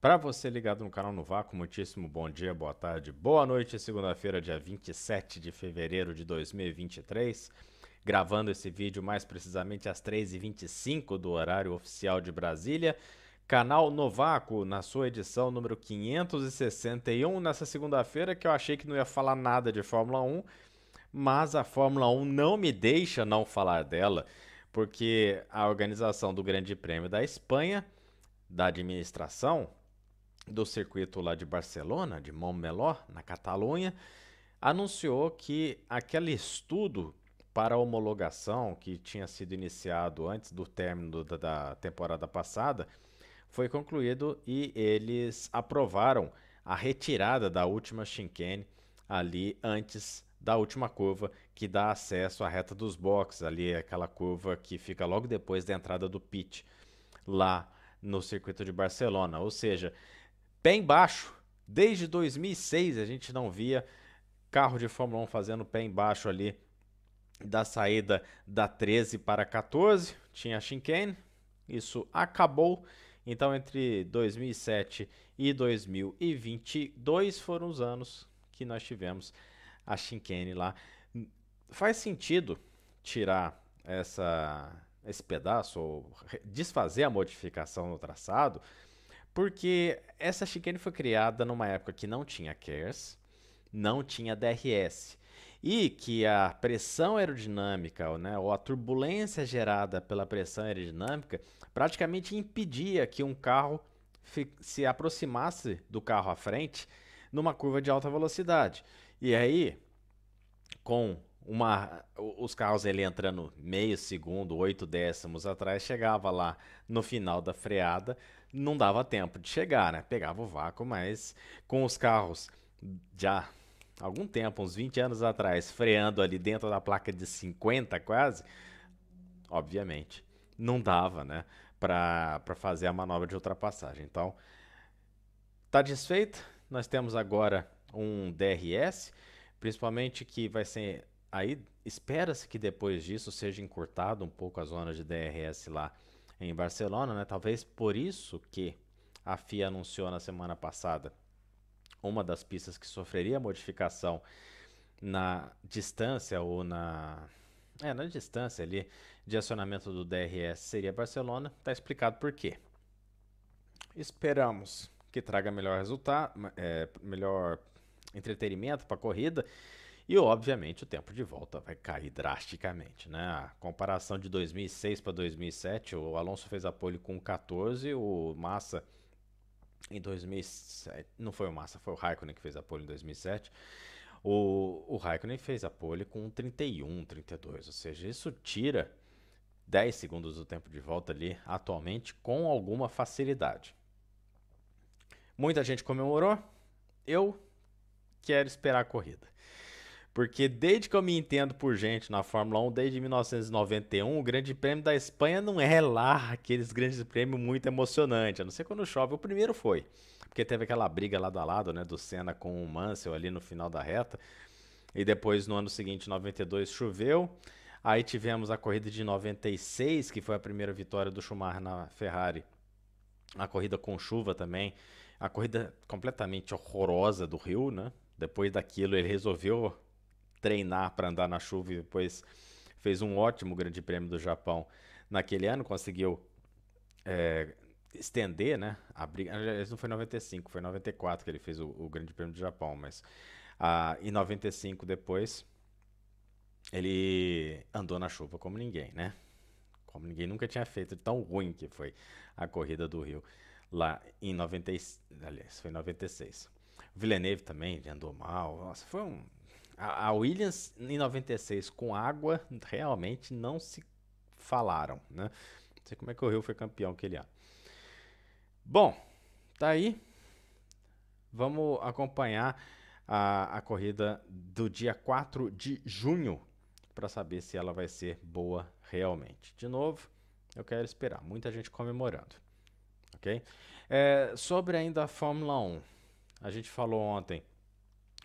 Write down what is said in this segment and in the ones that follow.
Para você ligado no canal no Vácuo, muitíssimo bom dia, boa tarde, boa noite. Segunda-feira, dia 27 de fevereiro de 2023. Gravando esse vídeo mais precisamente às 3h25 do horário oficial de Brasília. Canal Novaco, na sua edição número 561, nessa segunda-feira, que eu achei que não ia falar nada de Fórmula 1, mas a Fórmula 1 não me deixa não falar dela, porque a organização do Grande Prêmio da Espanha, da administração do circuito lá de Barcelona, de Montmeló, na Catalunha, anunciou que aquele estudo para homologação que tinha sido iniciado antes do término da temporada passada foi concluído e eles aprovaram a retirada da última chicane ali antes da última curva que dá acesso à reta dos boxes, ali aquela curva que fica logo depois da entrada do pit lá no circuito de Barcelona, ou seja, pé embaixo. Desde 2006 a gente não via carro de Fórmula 1 fazendo pé embaixo ali da saída da 13 para 14. Tinha a chicane, isso acabou. Então entre 2007 e 2022 foram os anos que nós tivemos a chicane lá. Faz sentido tirar esse pedaço ou desfazer a modificação no traçado, porque essa chicane foi criada numa época que não tinha KERS, não tinha DRS, e que a pressão aerodinâmica, né, ou a turbulência gerada pela pressão aerodinâmica praticamente impedia que um carro se aproximasse do carro à frente numa curva de alta velocidade. E aí, com os carros ele entrando meio segundo, 8 décimos atrás, chegava lá no final da freada, não dava tempo de chegar, né? Pegava o vácuo, mas com os carros já há algum tempo, uns 20 anos atrás, freando ali dentro da placa de 50 quase, obviamente, não dava, né? Para fazer a manobra de ultrapassagem. Então, tá desfeita. Nós temos agora um DRS, principalmente que vai ser aí espera-se que depois disso seja encurtado um pouco a zona de DRS lá em Barcelona, né? Talvez por isso que a FIA anunciou na semana passada uma das pistas que sofreria modificação na distância ou na distância ali de acionamento do DRS seria Barcelona. Tá explicado por quê. Esperamos que traga melhor resultado, melhor entretenimento para a corrida. E, obviamente, o tempo de volta vai cair drasticamente, né? A comparação de 2006 para 2007, o Alonso fez a pole com 14, o Massa em 2007, não foi o Massa, foi o Raikkonen que fez a pole em 2007. O Raikkonen fez a pole com 31, 32, ou seja, isso tira 10 segundos do tempo de volta ali, atualmente, com alguma facilidade. Muita gente comemorou, eu quero esperar a corrida. Porque desde que eu me entendo por gente na Fórmula 1, desde 1991, o Grande Prêmio da Espanha não é lá aqueles grandes prêmios muito emocionantes, a não ser quando chove. O primeiro foi, porque teve aquela briga lado a lado, né, do Senna com o Mansell ali no final da reta. E depois, no ano seguinte, 92, choveu. Aí tivemos a corrida de 96, que foi a primeira vitória do Schumacher na Ferrari. A corrida com chuva também. A corrida completamente horrorosa do Rio, né? Depois daquilo, ele resolveu treinar para andar na chuva e depois fez um ótimo Grande Prêmio do Japão naquele ano, conseguiu estender, né, a briga. Aliás, não foi 95, foi 94 que ele fez o Grande Prêmio do Japão, mas em 95 depois ele andou na chuva como ninguém, né? Como ninguém nunca tinha feito, tão ruim que foi a corrida do Rio lá em 96, aliás, foi em 96. O Villeneuve também andou mal. Nossa, foi um a Williams em 96 com água realmente não se falaram, né? Não sei como é que o Rio foi campeão aquele ano. Bom, tá aí. Vamos acompanhar a corrida do dia 4 de junho para saber se ela vai ser boa realmente. De novo, eu quero esperar. Muita gente comemorando, ok? Sobre ainda a Fórmula 1, a gente falou ontem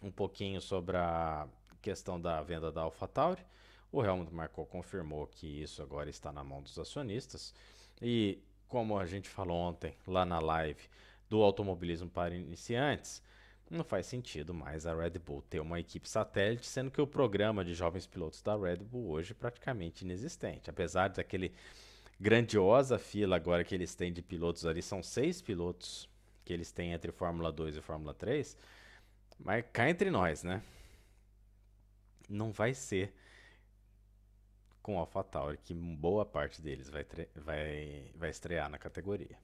um pouquinho sobre a questão da venda da AlphaTauri. O Helmut Marko confirmou que isso agora está na mão dos acionistas. E como a gente falou ontem lá na live, do automobilismo para iniciantes, não faz sentido mais a Red Bull ter uma equipe satélite, sendo que o programa de jovens pilotos da Red Bull hoje é praticamente inexistente. Apesar daquele grandiosa fila agora que eles têm de pilotos ali, são 6 pilotos que eles têm entre Fórmula 2 e Fórmula 3, mas cá entre nós, né? Não vai ser com AlphaTauri que boa parte deles vai estrear na categoria.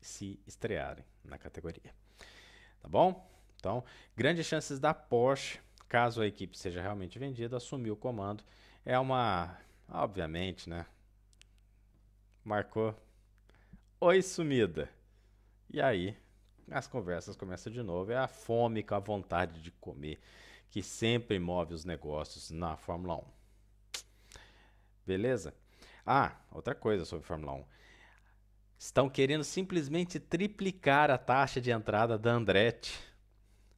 Se estrearem na categoria. Tá bom? Então, grandes chances da Porsche, caso a equipe seja realmente vendida, assumir o comando. É uma, obviamente, né? Marcou, oi sumida. E aí, as conversas começam de novo. É a fome com a vontade de comer que sempre move os negócios na Fórmula 1. Beleza? Ah, outra coisa sobre Fórmula 1. Estão querendo simplesmente triplicar a taxa de entrada da Andretti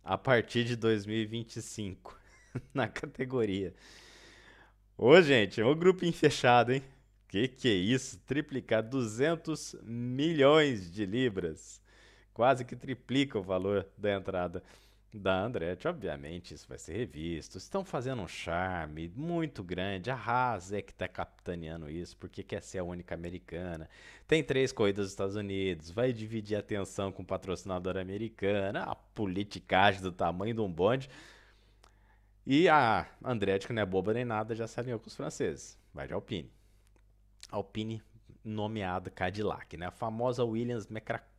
a partir de 2025 na categoria. Ô, gente, é um grupinho fechado, hein? Que é isso? Triplicar 200 milhões de libras. Quase que triplica o valor da entrada da Andretti. Obviamente, isso vai ser revisto. Estão fazendo um charme muito grande. A Haas é que está capitaneando isso, porque quer ser a única americana. Tem 3 corridas nos Estados Unidos. Vai dividir a atenção com o patrocinador americano. A politicagem do tamanho de um bonde. E a Andretti, que não é boba nem nada, já se alinhou com os franceses. Vai de Alpine. Alpine nomeada Cadillac, né? A famosa Williams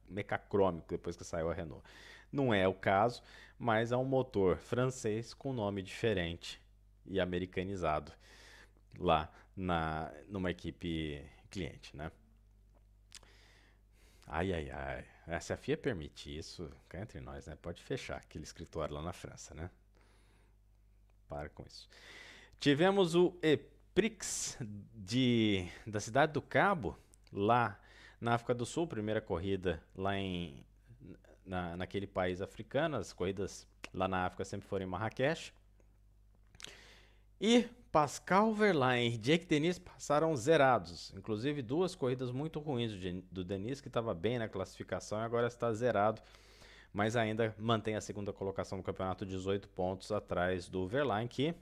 mecacrômico, depois que saiu a Renault. Não é o caso, mas é um motor francês com nome diferente e americanizado lá numa equipe cliente, né? Ai, ai, ai. Se a FIA permite isso, cá entre nós, né? Pode fechar aquele escritório lá na França, né? Para com isso. Tivemos o EPRIX da Cidade do Cabo, lá na África do Sul, primeira corrida lá naquele país africano. As corridas lá na África sempre foram em Marrakech. E Pascal Wehrlein e Jake Denis passaram zerados. Inclusive 2 corridas muito ruins do Denis, que estava bem na classificação e agora está zerado. Mas ainda mantém a segunda colocação no campeonato, 18 pontos atrás do Wehrlein, que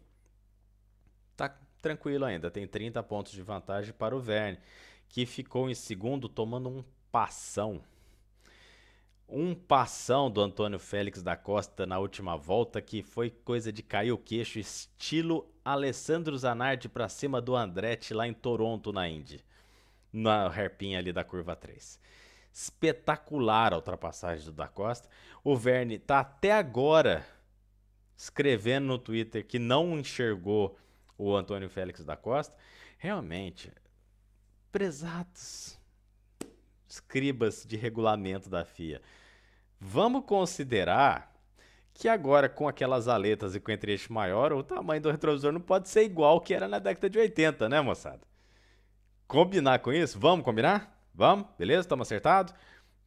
tá tranquilo ainda, tem 30 pontos de vantagem para o Verne, que ficou em segundo tomando um passão. Um passão do Antônio Félix da Costa na última volta, que foi coisa de cair o queixo, estilo Alessandro Zanardi para cima do Andretti lá em Toronto, na Indy, na hairpin ali da curva 3. Espetacular a ultrapassagem do da Costa. O Verne tá até agora escrevendo no Twitter que não enxergou o Antônio Félix da Costa. Realmente, prezados escribas de regulamento da FIA, vamos considerar que agora com aquelas aletas e com entre-eixo maior, o tamanho do retrovisor não pode ser igual ao que era na década de 80, né, moçada? Combinar com isso? Vamos combinar? Vamos? Beleza? Estamos acertados?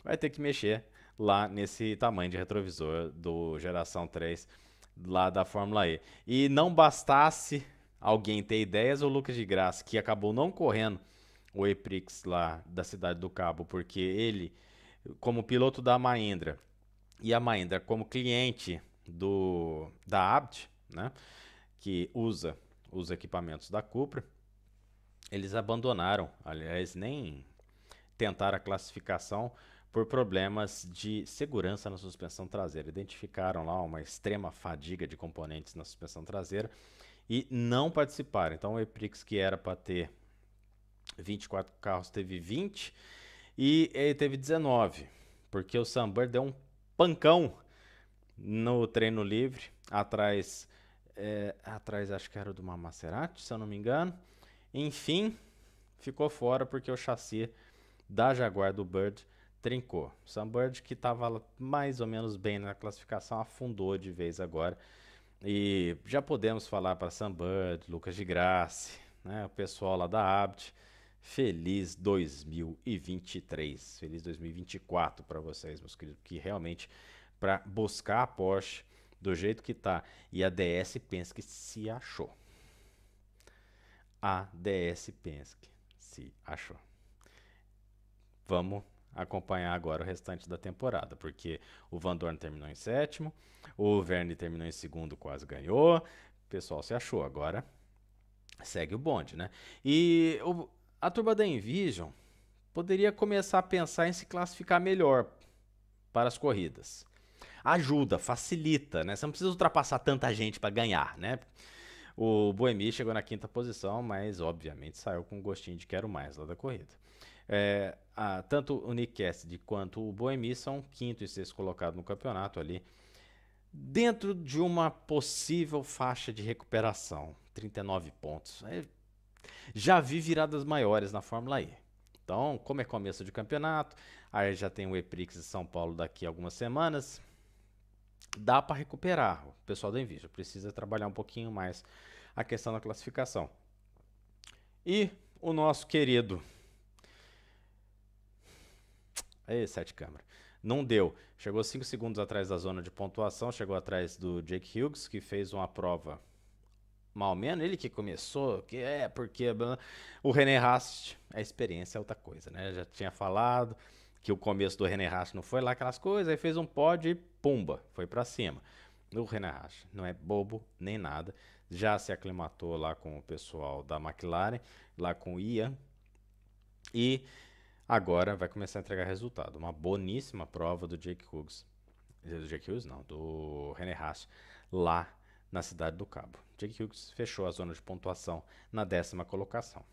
Vai ter que mexer lá nesse tamanho de retrovisor do geração 3 lá da Fórmula E. E não bastasse alguém ter ideias, o Lucas de Graça, que acabou não correndo o EPRIX lá da Cidade do Cabo, porque ele, como piloto da Mahindra, e a Mahindra como cliente da Abt, né, que usa os equipamentos da Cupra, eles abandonaram, aliás, nem tentaram a classificação por problemas de segurança na suspensão traseira. Identificaram lá uma extrema fadiga de componentes na suspensão traseira e não participaram. Então o EPRIX, que era para ter 24 carros, teve 20 e ele teve 19, porque o Sunbird deu um pancão no treino livre, atrás acho que era do uma Maserati, se eu não me engano. Enfim, ficou fora porque o chassi da Jaguar do Bird trincou. O Sunbird, que estava mais ou menos bem na classificação, afundou de vez agora. E já podemos falar para Sunbird, Lucas de Grassi, né, o pessoal lá da Abt, feliz 2023, feliz 2024 para vocês, meus queridos, que realmente para buscar a Porsche do jeito que tá, e a DS Penske se achou. A DS Penske se achou. Vamos acompanhar agora o restante da temporada, porque o Van Dorn terminou em sétimo, o Verne terminou em segundo, quase ganhou, o pessoal se achou, agora segue o bonde, né? E a turma da Envision poderia começar a pensar em se classificar melhor para as corridas. Ajuda, facilita, né? Você não precisa ultrapassar tanta gente para ganhar, né? O Buemi chegou na quinta posição, mas obviamente saiu com um gostinho de quero mais lá da corrida. Tanto o Nick Cassidy quanto o Buemi são quinto e sexto colocado no campeonato ali, dentro de uma possível faixa de recuperação, 39 pontos. Já vi viradas maiores na Fórmula E. Então, como é começo de campeonato, aí já tem o EPRIX de São Paulo daqui a algumas semanas, dá para recuperar. O pessoal da Envision precisa trabalhar um pouquinho mais a questão da classificação. E o nosso querido... Aí, sete câmeras. Não deu. Chegou 5 segundos atrás da zona de pontuação, chegou atrás do Jake Hughes, que fez uma prova mal menos, ele que começou, porque o René Rast, a experiência é outra coisa, né? Já tinha falado que o começo do René Rast não foi lá aquelas coisas, aí fez um pódio e pumba, foi pra cima. O René Rast não é bobo nem nada, já se aclimatou lá com o pessoal da McLaren, lá com o Ian, e agora vai começar a entregar resultado. Uma boníssima prova do Jake Hughes. Do Jake Hughes não, do René Rast, lá na Cidade do Cabo. Jake Hughes fechou a zona de pontuação na 10ª colocação.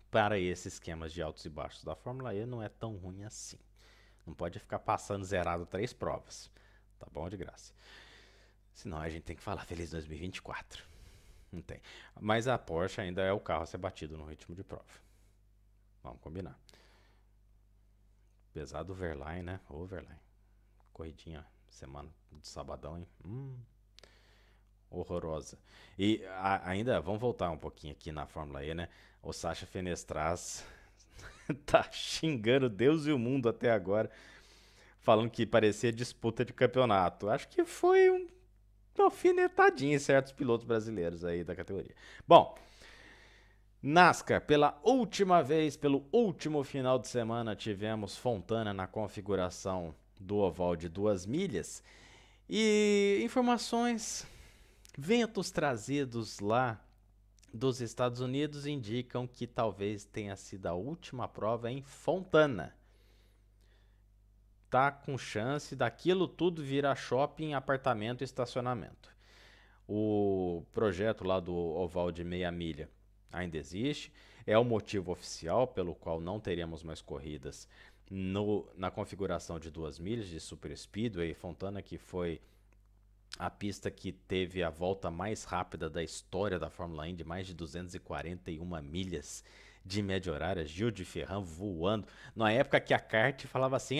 Para esses esquemas de altos e baixos da Fórmula E não é tão ruim assim. Não pode ficar passando zerado 3 provas. Tá bom de graça. Senão a gente tem que falar feliz 2024. Não tem. Mas a Porsche ainda é o carro a ser batido no ritmo de prova. Vamos combinar. Apesar do Verlaine, né? Ô Verlaine. Corridinha semana de sabadão, hein? Horrorosa. E ainda, vamos voltar um pouquinho aqui na Fórmula E, né? O Sacha Fenestraz tá xingando Deus e o mundo até agora, falando que parecia disputa de campeonato. Acho que foi uma alfinetadinha em certos pilotos brasileiros aí da categoria. Bom, NASCAR, pela última vez, pelo último final de semana, tivemos Fontana na configuração do oval de 2 milhas. E informações, ventos trazidos lá dos Estados Unidos indicam que talvez tenha sido a última prova em Fontana. Tá com chance daquilo tudo virar shopping, apartamento e estacionamento. O projeto lá do oval de meia milha ainda existe, é o motivo oficial pelo qual não teremos mais corridas na configuração de 2 milhas de Super Speedway. Fontana, que foi a pista que teve a volta mais rápida da história da Fórmula 1, de mais de 241 milhas de média horária, Gil de Ferran voando, na época que a kart falava assim,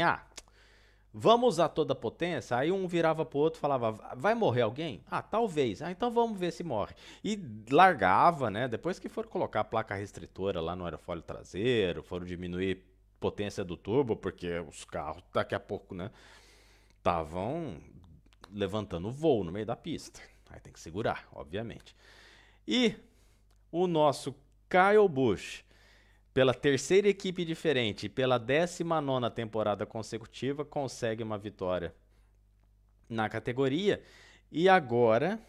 vamos usar toda a potência, aí um virava pro outro e falava, vai morrer alguém? Talvez, então vamos ver se morre. E largava, né, depois que foram colocar a placa restritora lá no aerofólio traseiro, foram diminuir a potência do turbo, porque os carros daqui a pouco, né, estavam levantando voo no meio da pista. Aí tem que segurar, obviamente. E o nosso Kyle Busch, pela terceira equipe diferente e pela 19ª temporada consecutiva, consegue uma vitória na categoria. E agora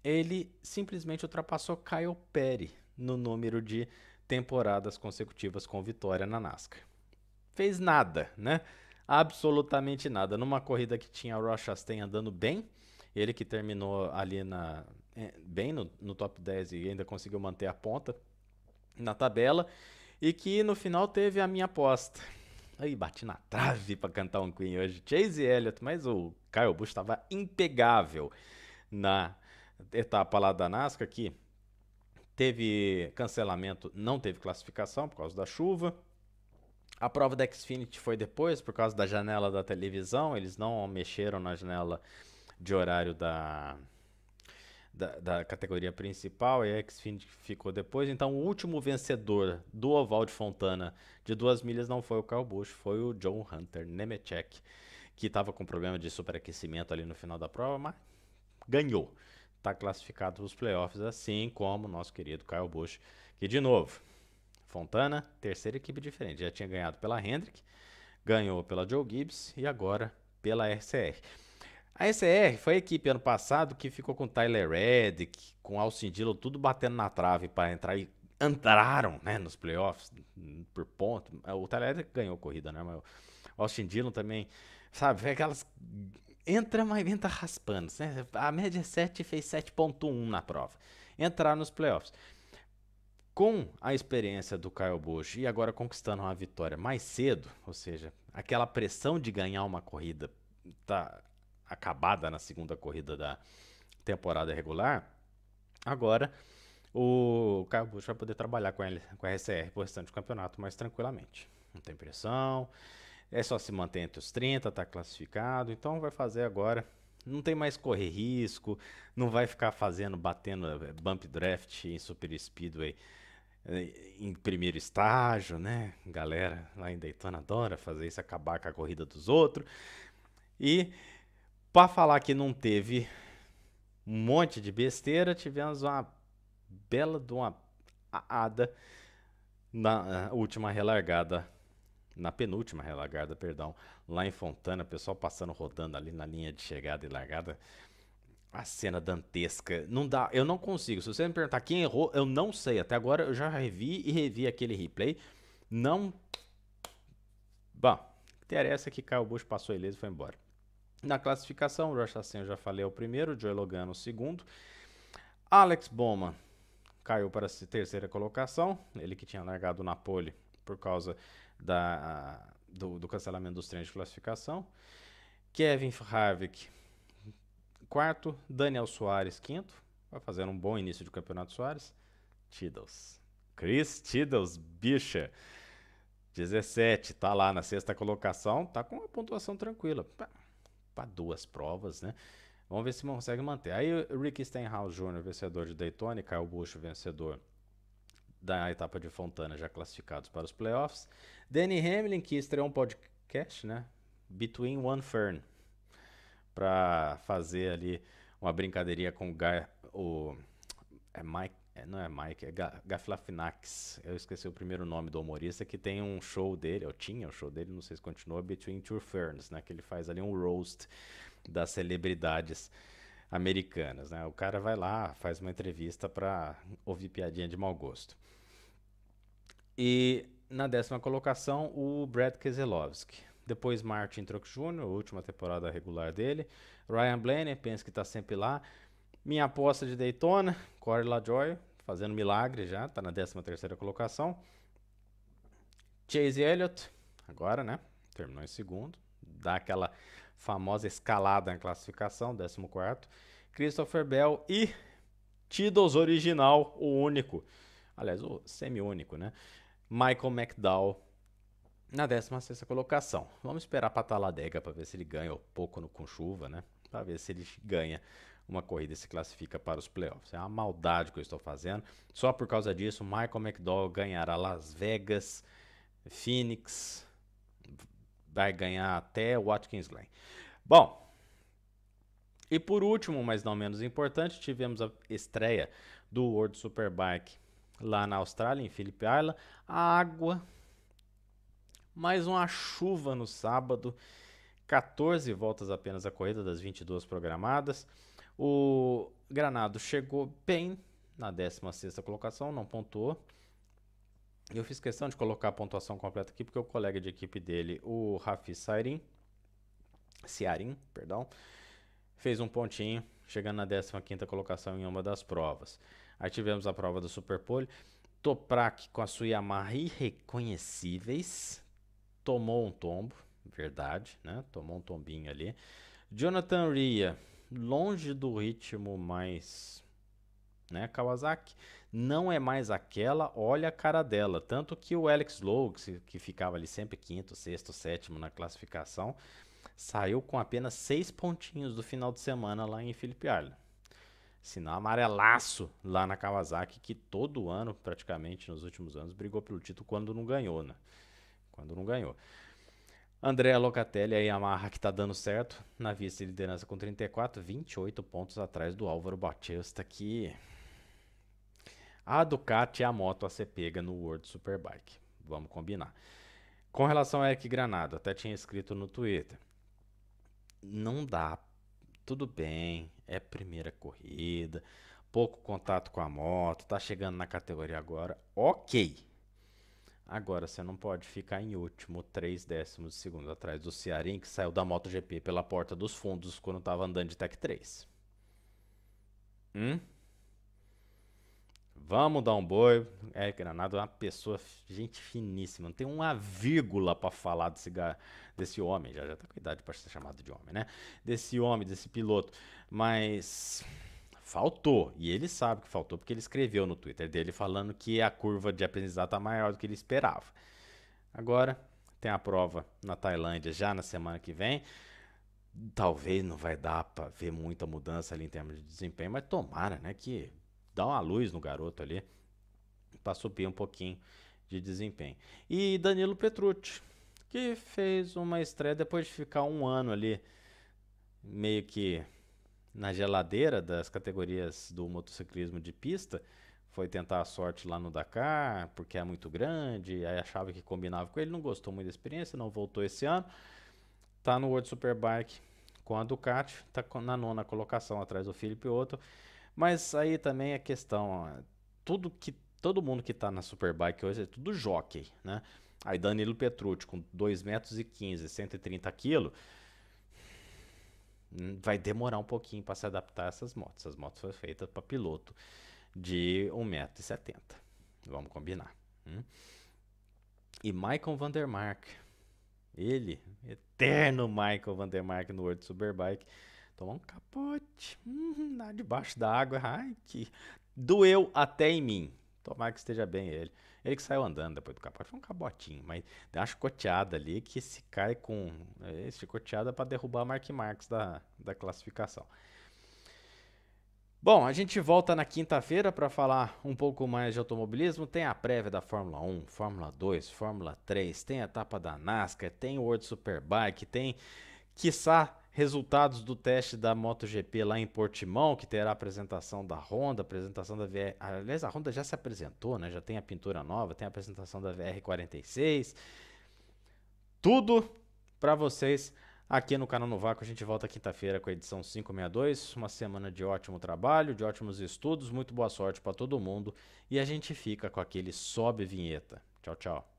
ele simplesmente ultrapassou Kyle Petty no número de temporadas consecutivas com vitória na NASCAR. Fez nada, né? Absolutamente nada. Numa corrida que tinha o Ross Chastain andando bem, ele que terminou ali bem no top 10 e ainda conseguiu manter a ponta na tabela, e que no final teve a minha aposta. Aí bati na trave para cantar um Queen hoje, Chase Elliott, mas o Kyle Busch estava impegável na etapa lá da NASCAR, que teve cancelamento, não teve classificação por causa da chuva. A prova da Xfinity foi depois, por causa da janela da televisão. Eles não mexeram na janela de horário da categoria principal, e a Xfinity ficou depois. Então o último vencedor do oval de Fontana de 2 milhas não foi o Kyle Busch, foi o John Hunter Nemechek, que estava com problema de superaquecimento ali no final da prova, mas ganhou. Está classificado para os playoffs, assim como o nosso querido Kyle Busch, que de novo Fontana, terceira equipe diferente. Já tinha ganhado pela Hendrick, ganhou pela Joe Gibbs e agora pela RCR. A RCR foi a equipe ano passado que ficou com Tyler Reddick, com Austin Dillon, tudo batendo na trave para entrar e entraram, né, nos playoffs por ponto. O Tyler Reddick ganhou a corrida, né, mas o Austin Dillon também, sabe, aquelas entra, mas entra raspando, né? A média é 7 e fez 7.1 na prova. Entrar nos playoffs. Com a experiência do Kyle Busch e agora conquistando uma vitória mais cedo, ou seja, aquela pressão de ganhar uma corrida tá acabada na segunda corrida da temporada regular, agora o Kyle Busch vai poder trabalhar com a RCR pro restante do campeonato mais tranquilamente. Não tem pressão, é só se manter entre os 30, tá classificado, então vai fazer agora. Não tem mais correr risco, não vai ficar batendo bump draft em Super Speedway em primeiro estágio, né? Galera lá em Daytona adora fazer isso, acabar com a corrida dos outros. E para falar que não teve um monte de besteira, tivemos uma bela de uma ada na última relargada, na penúltima relargada, perdão, lá em Fontana, o pessoal passando, rodando ali na linha de chegada e largada. A cena dantesca. Não dá, eu não consigo. Se você me perguntar quem errou, eu não sei. Até agora eu já revi aquele replay. Não. Bom, interessa que Kyle Busch passou ileso e foi embora. Na classificação, o Rush Chastain, eu já falei, é o primeiro, Joey Logano o segundo. Alex Bowman caiu para a terceira colocação. Ele que tinha largado na pole por causa do cancelamento dos treinos de classificação. Kevin Harvick quarto, Daniel Soares, quinto. Vai fazer um bom início de campeonato, Soares. Tiddles. Chris Tiddles, bicha. 17, tá lá na sexta colocação. Tá com uma pontuação tranquila. Para duas provas, né? Vamos ver se consegue manter. Aí o Ricky Stenhouse Jr., vencedor de Daytona, e Kyle Busch, vencedor da etapa de Fontana, já classificados para os playoffs. Danny Hamlin, que estreou um podcast, né? Between One Fern, para fazer ali uma brincadeirinha com o Mike, não é Mike, é Gaflafinax. Eu esqueci o primeiro nome do humorista, que tem um show dele, ou tinha um show dele, não sei se continua, Between Two Ferns, né, que ele faz ali um roast das celebridades americanas, né? O cara vai lá, faz uma entrevista para ouvir piadinha de mau gosto. E na 10ª colocação, o Brad Keselowski. Depois Martin Truex Jr., última temporada regular dele. Ryan Blaney, penso que está sempre lá. Minha aposta de Daytona, Corey LaJoie, fazendo milagre já, está na 13ª colocação. Chase Elliott, agora, né? Terminou em segundo. Dá aquela famosa escalada na classificação, 14º. Christopher Bell e Tiddles original, o único. Aliás, o semi-único, né? Michael McDowell na 16ª colocação. Vamos esperar para Talladega para ver se ele ganha, ou pouco com chuva, né? Para ver se ele ganha uma corrida e se classifica para os playoffs. É uma maldade que eu estou fazendo. Só por causa disso, Michael McDowell ganhará Las Vegas, Phoenix, vai ganhar até Watkins Glen. Bom, e por último, mas não menos importante, tivemos a estreia do World Superbike lá na Austrália, em Phillip Island. A água, mais uma chuva no sábado, 14 voltas apenas a corrida das 22 programadas. O Granado chegou bem na 16ª colocação, não pontuou. Eu fiz questão de colocar a pontuação completa aqui, porque o colega de equipe dele, o Rafi Ciarin, fez um pontinho, chegando na 15ª colocação em uma das provas. Aí tivemos a prova do Superpole. Toprak com a sua Yamaha irreconhecíveis, tomou um tombo, verdade, né? Tomou um tombinho ali. Jonathan Rea, longe do ritmo mais, né? Kawasaki não é mais aquela, olha a cara dela. Tanto que o Alex Lowe, que ficava ali sempre quinto, sexto, sétimo na classificação, saiu com apenas 6 pontinhos do final de semana lá em Phillip Island. Sinal amarelaço lá na Kawasaki, que todo ano, praticamente nos últimos anos, brigou pelo título quando não ganhou, né? Quando não ganhou. Andrea Locatelli, a Yamaha que tá dando certo, na vice-liderança com 34, 28 pontos atrás do Álvaro Bautista, que A Ducati é a moto a ser pega no World Superbike. Vamos combinar. Com relação a Eric Granado, até tinha escrito no Twitter. Não dá, tudo bem, é primeira corrida, pouco contato com a moto, tá chegando na categoria agora, ok. Agora você não pode ficar em último, 3 décimos de segundo atrás do Cearim, que saiu da MotoGP pela porta dos fundos quando tava andando de Tech 3. Hum? Vamos dar um boi. É, Granado é uma pessoa, gente finíssima. Não tem uma vírgula pra falar desse homem. Já tá com idade pra ser chamado de homem, né? Desse homem, desse piloto. Mas faltou. E ele sabe que faltou porque ele escreveu no Twitter dele falando que a curva de aprendizado tá maior do que ele esperava. Agora tem a prova na Tailândia já na semana que vem. Talvez não vai dar pra ver muita mudança ali em termos de desempenho, mas tomara, né, que dá uma luz no garoto ali para subir um pouquinho de desempenho. E Danilo Petrucci, que fez uma estreia depois de ficar um ano ali meio que na geladeira das categorias do motociclismo de pista, foi tentar a sorte lá no Dakar, porque é muito grande, aí achava que combinava com ele, não gostou muito da experiência, não voltou esse ano. Tá no World Superbike com a Ducati, tá na nona colocação atrás do Felipe Otto. Mas aí também é questão, ó, tudo que todo mundo que tá na Superbike hoje é tudo jockey, né? Aí Danilo Petrucci com 2,15 m, 130 kg, vai demorar um pouquinho para se adaptar a essas motos. As motos foram feitas para piloto de 1,70 m. Vamos combinar. E Michael van der Mark, ele, eterno Michael van der Mark no World Superbike, tomou um capote lá debaixo da água. Ai, que doeu até em mim. Tomara que esteja bem ele. Ele que saiu andando depois do capote. Foi um cabotinho, mas deu uma chicoteada ali que se cai com. Chicoteada para derrubar a Mark Marques da classificação. Bom, a gente volta na quinta-feira para falar um pouco mais de automobilismo. Tem a prévia da Fórmula 1, Fórmula 2, Fórmula 3, tem a etapa da NASCAR, tem o World Superbike, tem, quiçá, resultados do teste da MotoGP lá em Portimão, que terá a apresentação da Honda, apresentação da VR. Aliás, a Honda já se apresentou, né? Já tem a pintura nova, tem a apresentação da VR46. Tudo para vocês aqui no canal Novaco. A gente volta quinta-feira com a edição 562. Uma semana de ótimo trabalho, de ótimos estudos. Muito boa sorte para todo mundo. E a gente fica com aquele sobe vinheta. Tchau, tchau.